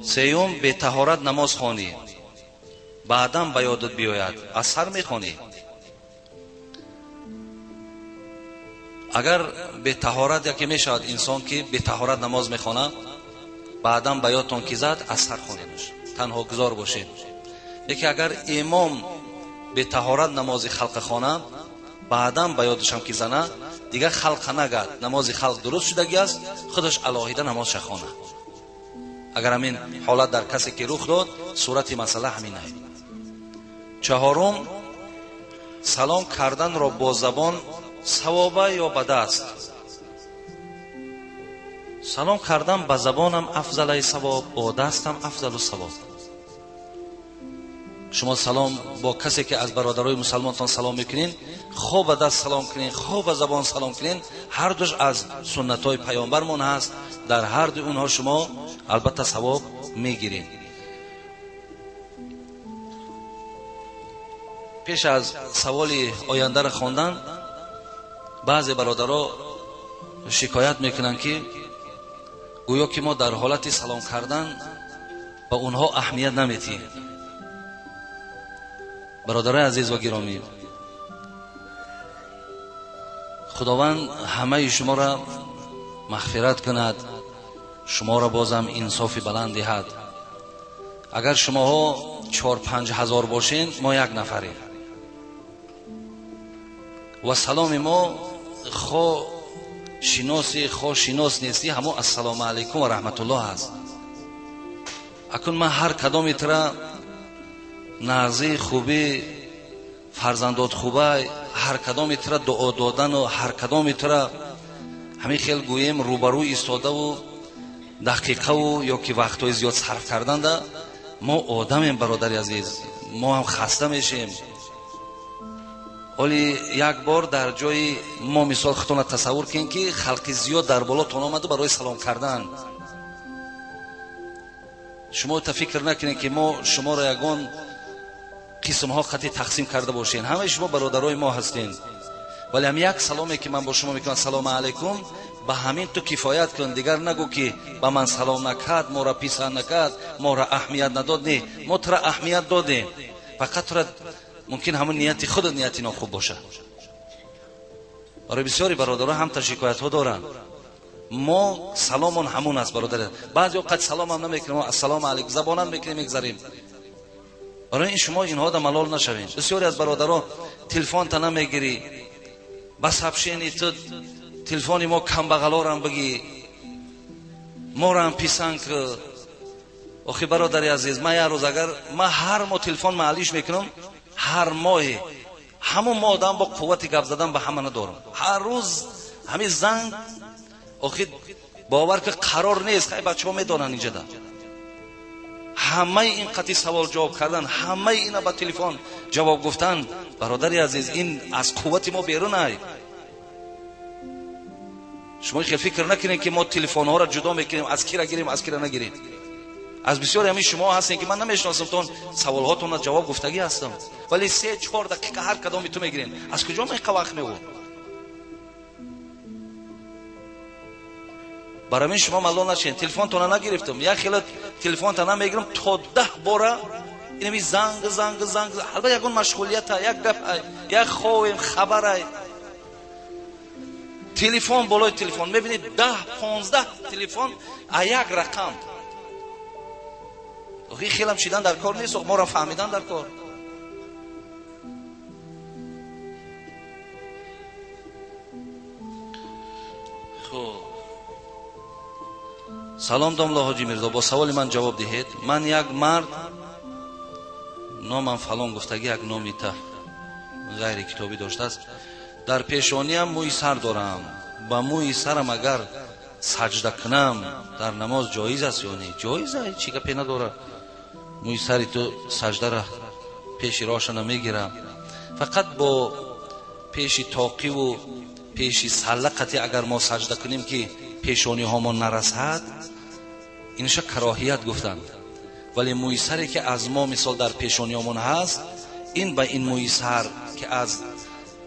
سیوم به طهارت نماز خوانی، بعدم به یادت بیاید از سر میخوانی. اگر به طهارت یکی میشود انسان که به طهارت نماز میخوانه، بعدم به یادتون کی زد از سر خوانیدش، تنها گذار باشید. یکی اگر امام به طهارت نماز خلق خوانه، بعدم به یادش هم کی زنه، دیگه خلق نگرد، نماز خلق درست شدگی است، خودش علاهیده نماز خوانه. اگر همین حالت در کسی که رخ داد، صورت مسئله همینه. چهارم، سلام کردن را با زبان ثوابه یا بده است؟ سلام کردن با زبان هم افضل ثواب، با دست هم افضل ثواب. شما سلام با کسی که از برادرای مسلمانتان سلام میکنین، خوب به دست سلام کنین، خوب به زبان سلام کنین، هر دوش از سنت های پیامبرمون هست. در هر دو اونها شما البته ثواب میگیرین. پیش از سوال آینده را خواندن، بعضی برادرها شکایت میکنن که گویا که ما در حالت سلام کردن به اونها اهمیت نمیدیم. برادرای عزیز و گرامی، خداوند همه شما را مغفرت کند، شما را بازم انصاف بلند دهد. اگر شماها 4-5 هزار باشین، ما یک نفریم و سلام ما خو شناسی خو شناس نیستی، همون السلام علیکم و رحمت الله هست. اکنون من هر کدام ترا نازی خوبی فرزندات خوبه، هر کدام ترا دعا دادن و هر کدام ترا همین خیل گویم روبروی ایستاده و دقیقه و یا که وقتای زیاد صرف کردن ده، ما آدمیم برادری عزیز، ما هم خسته میشیم. ولی یک بار در جای ما مثال خودتون تصور کنید که خلق زیاد در بالاتون آمده برای سلام کردن، شما فکر نکنید که ما شما را یگان قسم ها خطی تقسیم کرده باشین. همه شما برادرای ما هستین، ولی هم یک سلامی که من با شما میکنم سلام علیکم، به همین تو کفایت کن. دیگر نگو که به من سلام نکرد، ما را پیسان نکرد، ما را اهمیت نداد. نه، ما تو را اهمیت دادیم، فقط تو را ممکن همون نیتی خود نیتی ناخوب باشه. برای بسیاری برادرها هم تا شکایت ها دارن. ما سلامون همون است برادر. بعضی وقت سلام هم نمیکنیم، السلام علیکم زبانم میکنیم میگذاریم. برای این شما اینها دا ملال نشوین. بسیاری از برادرها تلفن تا نمیگیری، بس حبشینی تو تلفنی ما کم بغلا هم بگی، ما را هم پیسان که آخی برادری عزیز، من یه روز اگر من هر ماه تلفن معلیش میکنم، هر ماه همون ما آدم با قوت گپ زدن به همه ندارم، هر روز همین زنگ آخی باور که قرار نیست. خیلی بچه ها میدانن اینجا ده همه این قطعی سوال جواب کردن، همه اینا با تلفن جواب گفتن. برادری عزیز، این از قوت ما بیرون ای. شما خیلی فکر نکنین که ما تلفن ها را جدا میکنیم، از کی را گیریم از کی را نگیریم. از بسیاری همین شما هستین که من نمیشناسم تون، سوال هاتون را جواب گفتگی هستم، ولی 3-4 دقیقه هر کدام تو میگیرین. از کجا میخواه وقت میگو؟ برای من شما ملال نشین. تلفن تو نگرفتم، یک خیلی تلفن تا نمیگیرم تا 10 بار اینمی زنگ البته یکون مشغولیت ها، یک گپ یک خویم خبر تلفن بالای تلفن میبینید 10-15 تلفن یک رقم. خیلی هم شیدن در کار نیست، ما را فهمیدن در کار. خب سلام داملا حاجی میرزا، با سوال من جواب دهید. من یک مرد نامم فلان گفتگی یک نامی ته غیر کتابی داشته است، در پیشانی هم موی سر دارم، با موی سرم اگر سجده کنم در نماز جایز است یا نه؟ جایز است، چی که پی نداره. موی سری تو سجده را پیش راش نمیگیرم، فقط با پیش تاقی و پیش سلقتی اگر ما سجده کنیم که پیشانی هامون نرسد، اینشا کراهیت گفتند. ولی موی سری که از ما مثال در پیشانی هامون هست، این با این موی سر که از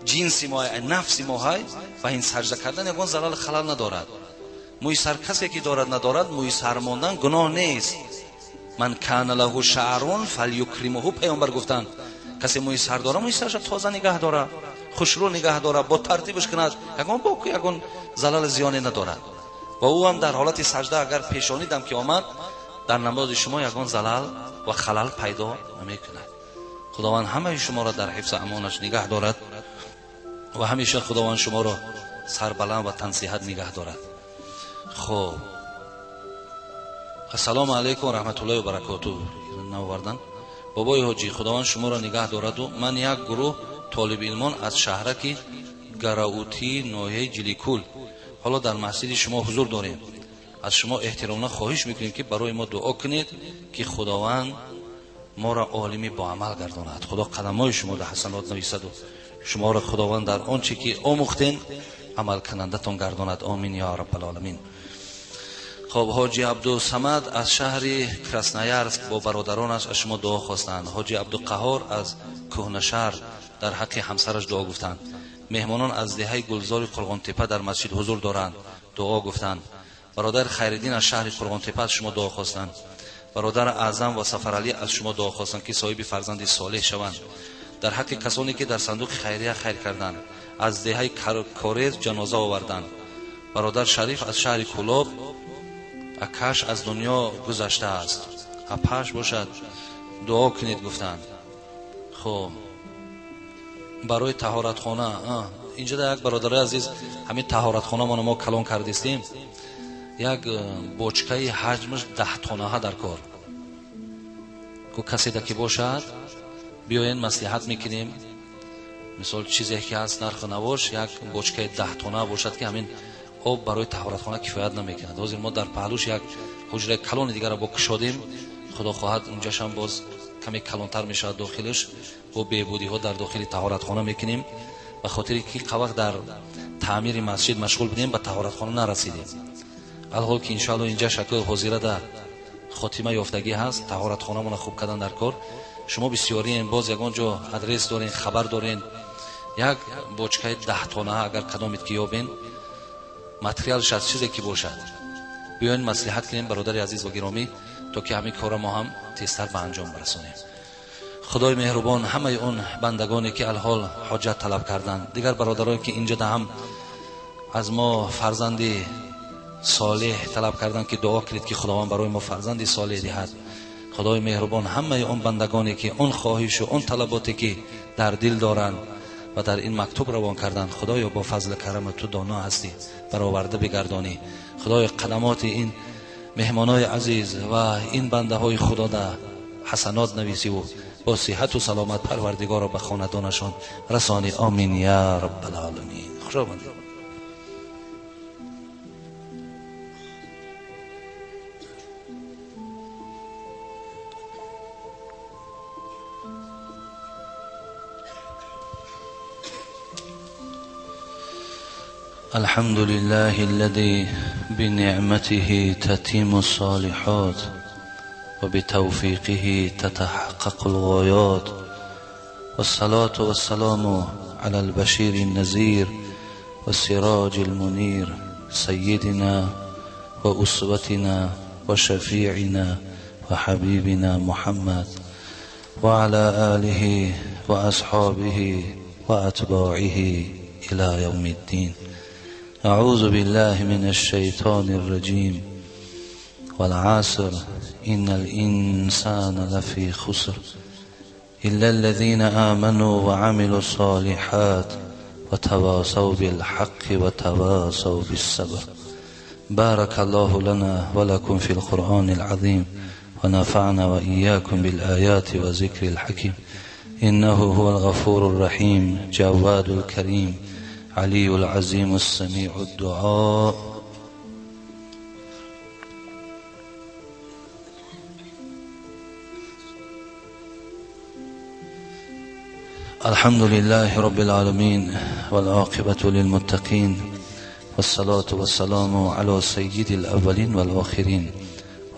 جنس ما نفس ما های، با این سجده کردن یکون زلال خلال ندارد. موی سر کسی که دارد ندارد موی سر ماندن گناه نیست. من کان له شعر فلیکرمه، پیامبر گفتند کسی موی سر داره موی سرش تازه نگه داره، خوشرو نگه داره، با ترتیبش کند، یگان باکی یگان زلال زیانی ندارد. و او هم در حالت سجده اگر پیشانی دم که آمد در نماز شما یگان زلال و خلل پیدا نمیکند. خداوند همه شما را در حفظ امانش نگه دارد و همیشه خداوند شما را سربلند و تنصیحت نگه دارد. خب السلام علیکم و رحمت الله و برکاته. نوردن بابای حاجی خداوند شما را نگه دارد. و من یک گروه طالب علمان از شهرک گراوتی ناحیه جلیکول حالا در مسجد شما حضور داریم. از شما احتراماً خواهش میکنیم که برای ما دعا کنید که خداوند ما را عالمی با عمل گرداند. خدا قدمای شما در حسنات نویسد و شما را خداوند در آنچه که آموختین عمل کننده تان گرداند. آمین یا رب العالمین. خب حاجی عبدالصمد از شهر کراسنایارسک با برادرانش از شما دعا خواستند. حاجی عبدالقهار از کهنشهر در حق همسرش دعا گفتند. مهمانان از دهه گلزار قرغان تپه در مسجد حضور دارند، دعا گفتند. برادر خیرالدین از شهر قرغان تپه از شما دعا خواستند. برادر اعظم و سفرعلی از شما دعا خواستند که صاحب فرزند صالح شوند. در حق کسانی که در صندوق خیریه خیر کردند از دهه کارز جنازه آوردند. برادر شریف از شهر کلاب اکش از دنیا گذشته است. اپش باشد دعا کنید گفتند. خب برای طهارت خانه اینجا در یک برادر عزیز همین طهارت خانه ما کلان کردیم. یک بوچکه حجمش 10 تنه در کار کو کسی که باشد بیاین مصلحت میکنیم. مثال چیزی که هست نرخ نباش یک بوچکه 10 تنه باشد که همین آب برای طهارت خانه کفایت نمیکند. حاضر ما در پهلوش یک حجره کلان دیگر را بکشادیم. خدا خواهد اونجاش هم باز کمی کلانتر میشود داخلش. با بهبودی ها در داخل طهارت خانه میکنیم. به خاطر که قوق در تعمیر مسجد مشغول بودیم به طهارت خانه نرسیدیم. الحال که انشاءالله اینجا شکل حاضره در خاتمه یافتگی هست. طهارت خانه مون خوب کردن در کار. شما بسیاری این باز یگان جا آدرس دارین خبر دارین یک بوچکه 10 تنه اگر کدامید که یابین متریالش از چیزی که باشد بیاین مصلحت کنیم برادر عزیز و گرامی تا که همین کار ما هم تیزتر به انجام برسونیم. خدای مهربان همه اون بندگانی که الحال حاجت طلب کردند، دیگر برادرایی که اینجا هم از ما فرزندی صالح طلب کردند که دعا کنید که خداوند برای ما فرزندی صالح دهد. خدای مهربان همه اون بندگانی که اون خواهش و اون طلباتی که در دل دارند و در این مکتوب روان کردند، خدایا با فضل کرم تو دانا هستی برآورده بگردانی. خدای قدمات این مهمانای عزیز و این بنده های خدا در حسنات نویسی و با صحت و سلامت پروردگار را به خاندانشان رسانی. آمین یا رب العالمین. خوشاوند. الحمد لله الذي بنعمته تتم الصالحات وبتوفيقه تتحقق الغايات، والصلاة والسلام على البشير النذير والسراج المنير سيدنا وأسوتنا وشفيعنا وحبيبنا محمد وعلى آله وأصحابه وأتباعه إلى يوم الدين. أعوذ بالله من الشيطان الرجيم. والعصر إن الإنسان لفي خسر إلا الذين آمنوا وعملوا الصالحات وتواصوا بالحق وتواصوا بالصبر. بارك الله لنا ولكم في القرآن العظيم ونفعنا وإياكم بالآيات وذكر الحكيم. إنه هو الغفور الرحيم جواد الكريم علي العظيم السميع الدعاء. الحمد لله رب العالمين والعاقبة للمتقين، والصلاة والسلام على سيد الأولين والآخرين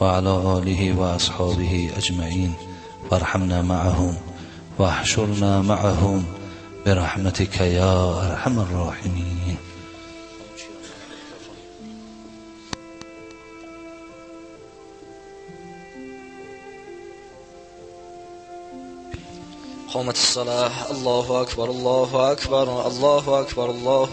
وعلى آله وأصحابه أجمعين. وارحمنا معهم واحشرنا معهم برحمتك يا أرحم الراحمين. قامت الصلاة. الله أكبر الله أكبر الله أكبر الله